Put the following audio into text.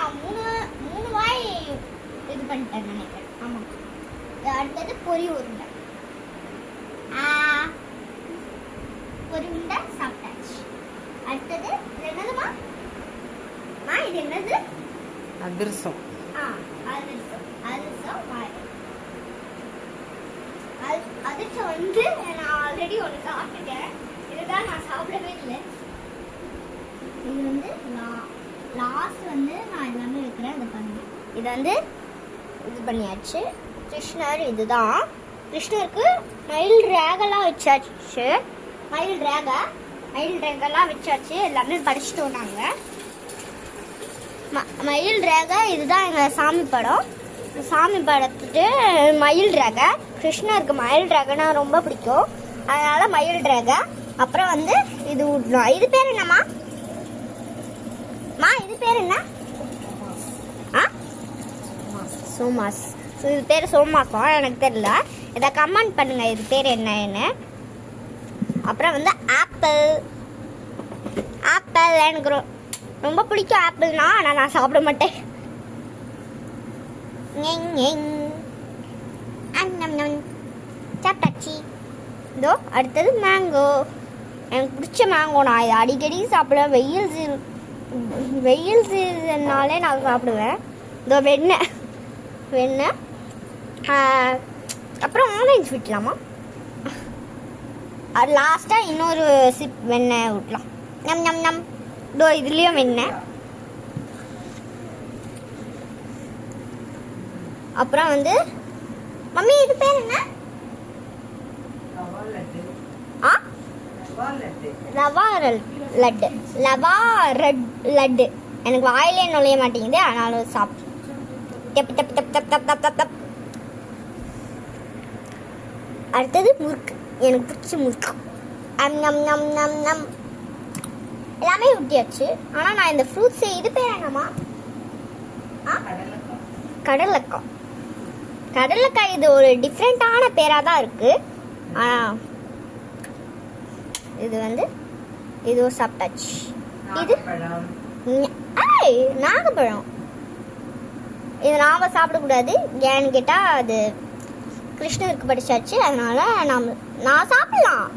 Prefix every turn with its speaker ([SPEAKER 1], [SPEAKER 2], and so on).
[SPEAKER 1] நான் மூணு மூணு வாய் இது பண்ணிட்டேன் நினைக்கிறேன். ஆமா. அடுத்தது பொரி உருண்டை. பொரி உருண்டை சாப்பிட்டாச்சு. அடுத்தது என்னதுமா? இது என்னது?
[SPEAKER 2] அதிரசம்.
[SPEAKER 1] அதிரசம். அதிரசம் அதிரசம் வந்து நான் ஆல்ரெடி ஒன்று சாப்பிட்டுட்டேன். இதுதான் நான் சாப்பிடவே இல்லை. இது வந்து லாஸ்ட் வந்து நான் எல்லாமே வைக்கிறேன். இது பண்ணி இது வந்து இது பண்ணியாச்சு. கிருஷ்ணர் இதுதான். கிருஷ்ணருக்கு மயில் ரேகெல்லாம் வச்சாச்சு. மயில் ரேகெல்லாம் வச்சாச்சு. எல்லாமே படிச்சுட்டோம் நாங்கள். மயில் ரேகை இதுதான் எங்கள் சாமி படம். சாமி படத்துட்டு மயில் ரேகை. கிருஷ்ணருக்கு மயில் ரேகைனா ரொம்ப பிடிக்கும். அதனால மயில் ரேகை. அப்புறம் வந்து இது விடணும். இது பேர் என்னம்மா? இது பேர் என்ன? சோமாஸ். இது பேர் சோமாசம். எனக்கு தெரியல. இதை கமெண்ட் பண்ணுங்க இது பேர் என்னன்னு. அப்புறம் வந்து ஆப்பிள். எனக்கு ரொம்ப பிடிக்கும் ஆப்பிள்னா. ஆனால் நான் சாப்பிட மாட்டேன். சாப்பிட்டாச்சு. இதோ அடுத்தது மேங்கோ. எனக்கு பிடிச்ச மேங்கோ. நான் இதை அடிக்கடி சாப்பிடுவேன். வெயில் சீசன்னாலே நான் சாப்பிடுவேன். இதோ வெண்ணெய். அப்புறம் ஆரஞ்சு விட்டலாமா? அது லாஸ்ட்டாக இன்னொரு சிப் வெண்ணெய் விட்டலாம். நம் இதோ இதுலேயும் வெண்ணெய். அப்புறம் வந்து மம்மி இது பேர் என்ன? ரவா லட்டு. எனக்கு வாயிலே நுழைய மாட்டேங்குது. ஆனாலும் சாப்பிட்டு அடுத்தது முறுக்கு. எனக்கு பிடிச்ச முறுக்கு. எல்லாமே ஊட்டியாச்சு. ஆனால் நான் இந்த ஃப்ரூட்ஸ் இது பேர் என்னம்மா? கடலைக்காய். இது ஒரு டிஃப்ரெண்டான பேராக தான் இருக்கு. இது வந்து இதுவும் சாப்பிட்டாச்சு. இது நாகப்பழம். இது நாம் சாப்பிடக்கூடாது. ஏன்னு கேட்டால் அது கிருஷ்ணருக்கு படிச்சாச்சு. அதனால நான் சாப்பிடலாம்.